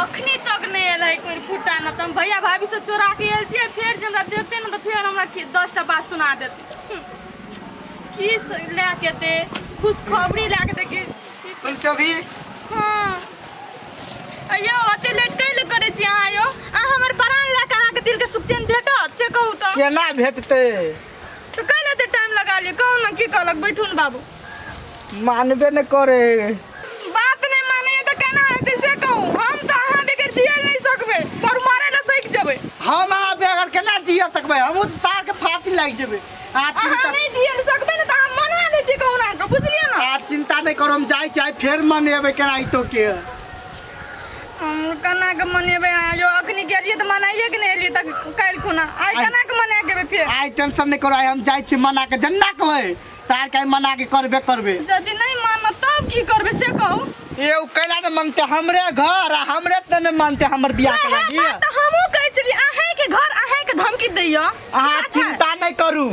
अखनी तक नहीं एलै कोई फुटा न तुम भैया भाभी से चोरा के आयल छियै फिर जे हमरा देखते न तो फिर हमरा 10टा बात सुना देते की लेके दे खुशखबरी लेके दे कि तुम चबी हां अयो अते लेटेल करे छी अहाँ यो आ हमर प्राण लेके अहाँ के दिल के सुख चैन भेटत से कहू त केना भेटते तो कहले ते टाइम लगा ले कहू न की कहलक बैठून बाबू मानबे न करे बात नहीं माने तो केना हेतै से कहू हम तो अहाँ बेगर जिए नहीं सकबे पर मारे ला सीख जेबै हम आ बेगर केना जिय सकबै हम तार के फांसी लाग जेबै अहाँ नहीं जिए सकबे न त हम मना लेती कहू ना तो बुझलिए ना आ चिंता नहीं करो हम जाई चाहे फिर मनेबे केना तो के हम कना के मनेबे आयो अखनी गेलिए त मनाइए के नहीं एलिए त काल खुना आई कना के मना के फिर आई टेंशन नहीं करो आई हम जाई छी मना के जन्ना कहै तार के मना के करबे यदि नहीं मानत तब की करबे से कहू ये कैला न मांगते हमरे घर आ हमरे त न मानते हमर बियाह के लागी त हमहु कहै छी अहाँ के घर अहाँ के धमकी दैया अहाँ चिंता नहीं करू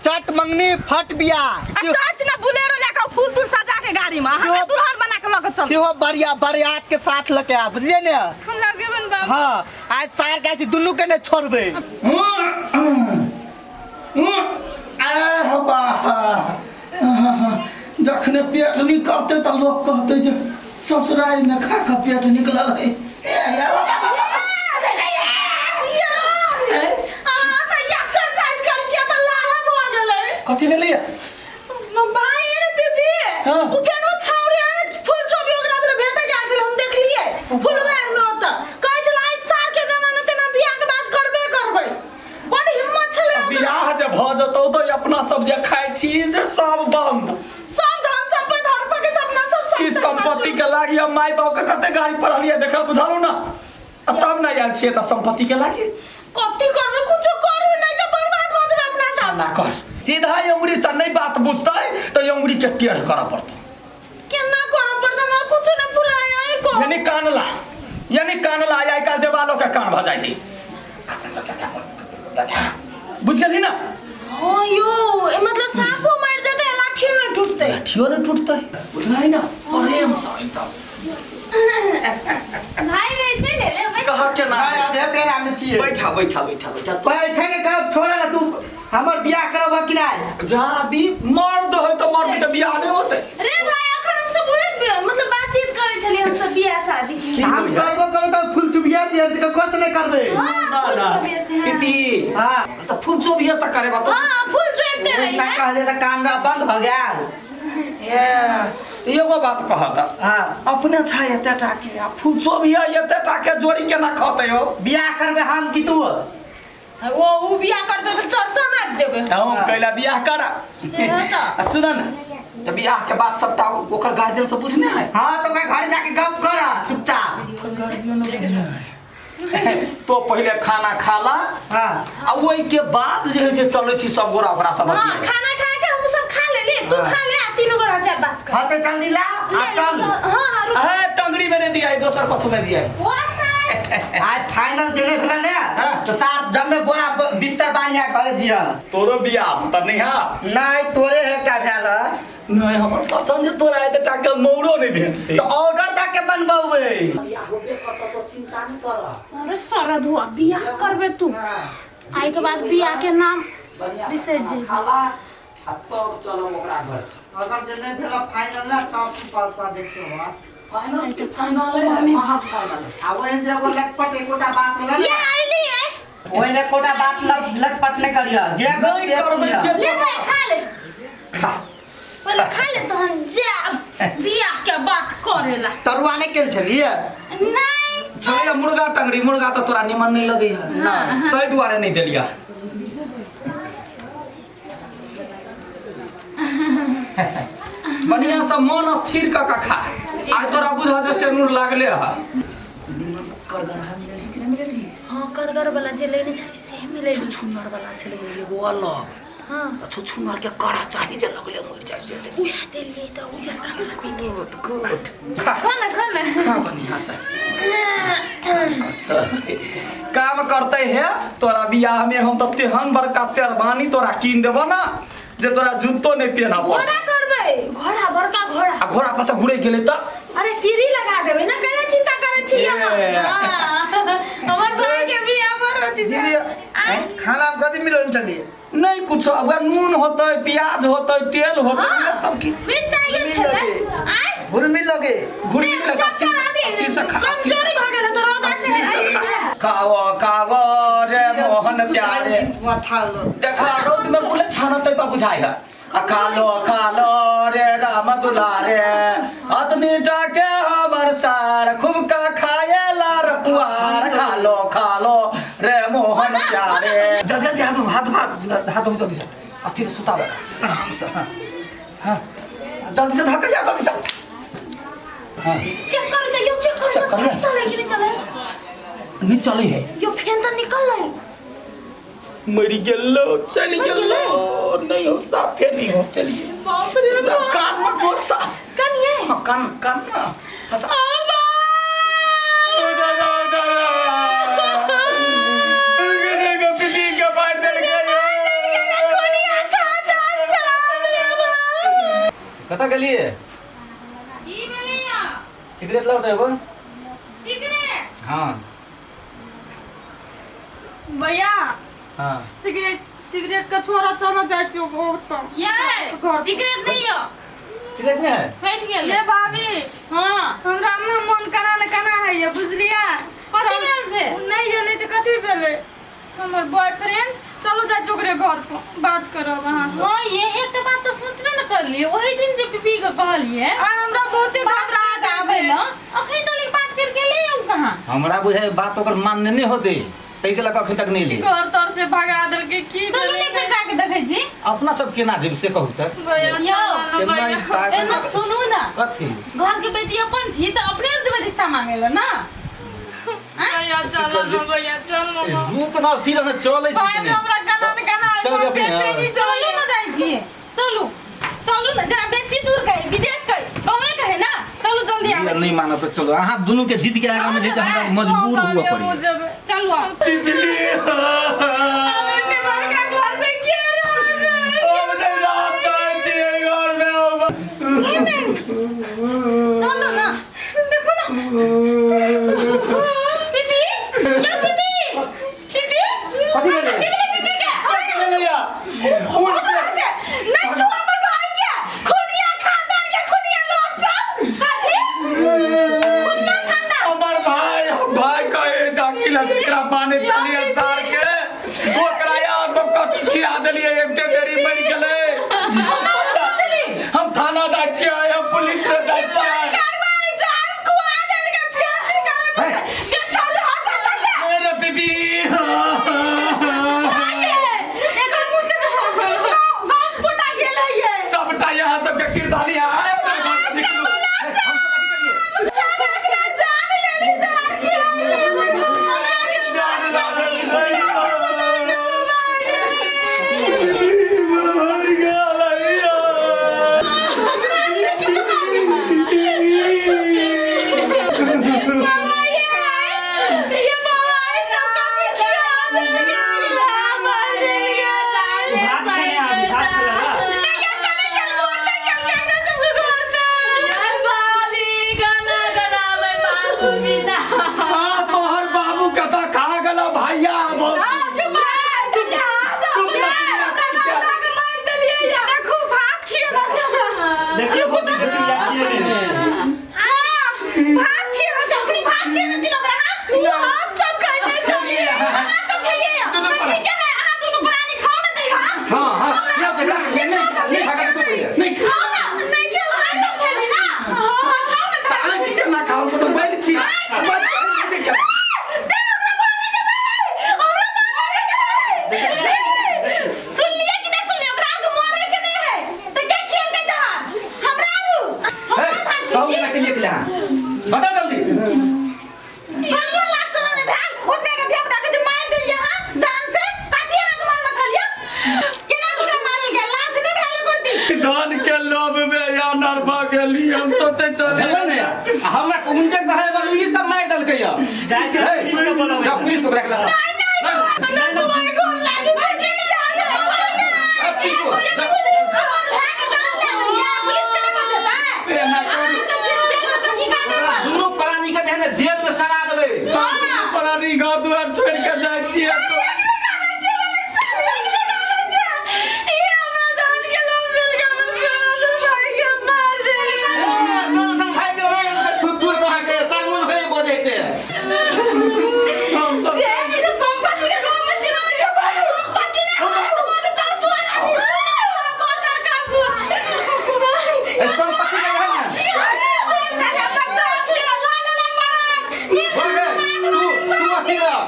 चट मंगनी फट बियाह चर्च न बुलेरो लेके फूल तूल सजा के गाड़ी में हम दुल्हन बना के लके चल सेहो बढ़िया बरियात के साथ लेके आ बुझलिए ने हम लगे बन बाबू हां आज सार के छी दुनु के ने छोड़बे आ बा जखने पेट निकलते त लोग कहते जे ससुराल में खा के पेट निकलल है कथी ले लिया न भाई रे बेबी हां उ फेनो छौरी है फूल चोबी ओकरा तो भेट गेल छल हम देख लिए फुलवार में होता कहै छल आई सार के जमाना ते ना बियाह के बाद करबे बड़ी हिम्मत छले बियाह जे भ जतौ तो अपना सब जे खाइ छी से सब बंद सब धन संपत्ति हड़प के सपना सब ई संपत्ति के लागी हम माई बाप के कते गाड़ी पढ़लिए देखल बुझालो ना तब ना आयल छिए त संपत्ति के लागी कथि करबे कुछो करे नहीं त बर्बाद भ जेबे अपना सब ना कर सीधा अंगुरी से नहीं बात बुझतै तो अंगुरी के टेढ़ करऽ पड़तौ केना करऽ पड़तै हमरा कुछो नहीं पुराया है को यानी कानला आइ काल देवालो के कान भजाइ बुझ गेली ना हां यो मतलब सांपो मर जेतै लाठियो नहीं टूटतै लाठियो नहीं टूटतै बुझलाई ना प्रेम से एकदम भाई रे छै ले ले कहा के ना आधे पेरा में छिए बैठा बैठे के काम छोड़ा ना तू हमर बियाह करबा कि नहीं जा दी मर्द है तो मर्द के बियाह नहीं होते रे भाई अखन हम सब मतलब बातचीत करे छली हम सब बियाह शादी के हम करबो करो तो फूल चुबिया दियर त कोस नहीं करबे ना दीदी हां तो फूल चोबिया से करे बात हां फूल चोब दे रही ना है कहले त कामरा बंद भ गेल ये एगो बात कहता हां अपने छा एते टाके आ फूल चोबिया एते टाके जोड़ी के ना खते हो बियाह करबे हम कि तू वो उ बियाह करते तो चरसा ना देबे हम कैला बियाह करा से त सुन ना तो बियाह के बाद सबटा ओकर गार्जियन से पूछने है हां तो का घर जाके गप कर चुपचाप गार्जियन बुझने तो पहले खाना खाला हां आ ओई के बाद जे है से चलै छी सब गोरा ओकरा सब हां खाना खा के हम सब खा ले तू खा ले तीनों गोरा चार बात कर हां तो जल्दी ला आ चल हां है टंगड़ी में नहीं दिया दोसर कथु में दिया आज फाइनल जने भेला ने तो तार जमने बोरा बिस्तर बांधिया घरे दिया तोरो बियाह त नहीं है नहीं तोरे है क्या भेल नहीं हमर पसंद जे तोरा है टाके मौरो नहीं भेटते तो ऑर्डर दा के बनबावे बियाह होबे करत तो चिंता नहीं कर अरे सरद हुआ बियाह करबे तू आई के बाद बियाह के नाम बिसर जे खाला आ तब चलो ओकरा घर अगर जने भेला फाइनल ना तब तू पालता देखते हो फाइनल के फाइनल में भाज फाइनल आ ओए जे वो लटपट एकोटा बात ना ये आइली है ओए ने कोटा बात लटपट नहीं करिया जे नहीं करबे छे ले भाई खा ले खा पहले खा ले तो हम जा बियाह के बात करेला तरुआ नहीं केल छलिए नहीं छले मुर्गा टंगड़ी मुर्गा तो तोरा निमन नहीं लगे है ना तै दुआरे नहीं देलिया बढ़िया से मन स्थिर का खा आज तोरा बुझा जे सेनुर लागले है निमन कर गढ़ा मिले कि नहीं मिले हां करगर वाला जे लेने छली से मिले छुछुनर वाला छले एगो अलग हां छुछुनर के कड़ा चाहिए जे लगले मर जाय से उया दे लिए तो उजर खाना पी के गुड खाना खा बढ़िया से काम करते है तोरा बियाह में हम तब तेहन बड़का शेरवानी तोरा कीन देबो ना जे तोरा जूतो नहीं पहना पड़ घोड़ा करबे घोड़ा बड़का घोड़ा आ घोड़ा पर से घुरे गेले त अरे सीढ़ी लगा देबे ना कहे चिंता करे छी हमर भाई के बियाह पर होती दीदी खाना में कथी मिलो चलिए नहीं कुछ अब नून होता है प्याज होता है तेल होता है सब की मिर्चाई के छले घुर मिल लोगे घुड़ मिल चीज से खा कमजोरी भ गेल तो रोग से खाओ खाओ रे मोहन प्यारे माथा देखा रोद में बुले छाना तो पा बुझाई है खा लो रे राम दुलारे अतनी टाके हमर सार खूब का खाए लार पुआर खा लो रे मोहन प्यारे जल्दी हाथ जल्दी से अस्थिर सुता आराम से हां जल्दी से धक्का जल्दी से हां चेक कर चले कि नहीं चले नहीं चले है यो फैन तो निकल रहा है मरी गेलो चली गेलो नहीं हो साफे नहीं हो चलिए बाप रे बाप कान में जोर सा कान ये कान ना फसा कता गेलिए ई भैया सिगरेट लाओ एगो सिगरेट हां भैया हां सिगरेट का छोरा चला जाए छी बहुत तो सिगरेट नहीं हो सिगरेट नहीं है सट गेल ले भाभी हां हमरा ना मन कना है ये बुझलिया कथि भेल से नहीं जे नहीं तो कथि भेले हमर बॉयफ्रेंड चलो जा ओकरे घर पर बात करब वहां से हां ये एक बात तो सोचबे न कर लिए ओही दिन जे पीपी के कहलिए आ हमरा बहुते घबराहट आवे न अखनी तो लिख बात करके ले हम कहां हमरा बुझाए बात ओकर मानने नहीं होते तई के लगा अखन तक नहीं ली घर तर से भगा देल के की चलो लेकर जाके देखे छी अपना सब केना जेब से कहू त यो एना सुनू ना कथी घर के बेटी अपन छी त अपने जब रिश्ता मांगेलो ना भैया चलो ना भैया चलो ना रुक ना सिर न चले छी भाई हमरा कना चल बे अपने चलो ना दाई जी चलो ना जरा बेसी दूर कहे विदेश कहे गांव कहे ना चलो जल्दी ये आवे नहीं मानो तो चलो हां दोनों के जीत के आगे में जे हमरा मजबूर हुआ पड़ी चलो आवे के बाहर का घर में क्या चलो ना देखो ना बीबी या बीबी कथी भेले नहीं छो हमर भाई के खुनिया खानदान के खुनिया लोग सब कथी खुनिया खानदान हमार भाई कहे दाखिल एकरा माने चलिए सार के ओकरा यहाँ सब कथी खिया देलिए एकटे देरी मर गेले हम थाना जाय छियै हम पुलिस रे जाय छियै कार्रवाई जान कुआ देल के फेर निकले के छोड़ हाथ आता से मेरे बीबी एकर मुंह से गांस फुटा गेल है ये सबटा यहाँ सबके किरदारी है तोहर बाबू कता खा गेलो भैया बता जल्दी धन के लोभ में या नरवा गेली हम सोचे चले नहीं हमरा उनके कहे वाली ये सब मार डाल के या पुलिस को बुला के दोनों प्राणी का जेल में ई घर दुआर छोड़ के जाय छियै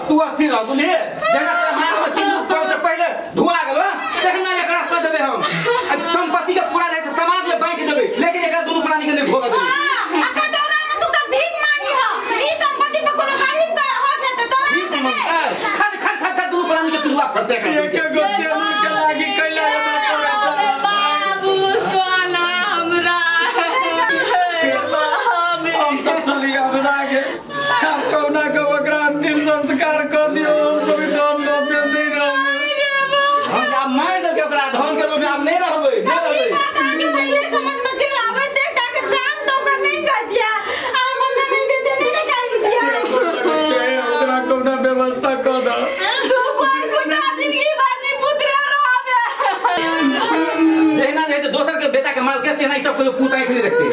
तू अस्थिर रह बुझली जेना मार मशीन कर से पहले धुआ गेलो तहना एकरा क देबे हम संपत्ति के पूरा ले समाज में बांट देबे लेकिन एकरा दुनु प्राणी के नहीं भोग देबे आ कटोरा में तू सब भीख मांगी ह ई संपत्ति पे कोनो गाली का हक है त तोरा खद खद खद खद दुनु प्राणी के तुलवा फरते कर एक एक गोते के लागी कैला बाबू सोना हमरा हम सब चली हमरा के हम कौना के ओकरा अंतिम संस्कार क दियो हम सब धन लोभ में नहीं रहबे हम अब मार दे ओकरा धन के लोभ में अब नहीं रहबे नहीं रहबे पहले समझ में चिल्लावे दे टाके जान तो कर नहीं जा दिया आ मन नहीं देते नहीं काई दिया ओकरा कौना व्यवस्था क द तू कोई कुटा जिंदगी भर नहीं पुत्र रहबे जहिना नहीं तो दोसर के बेटा के माल के से नहीं सब कोई पुताई नहीं रखते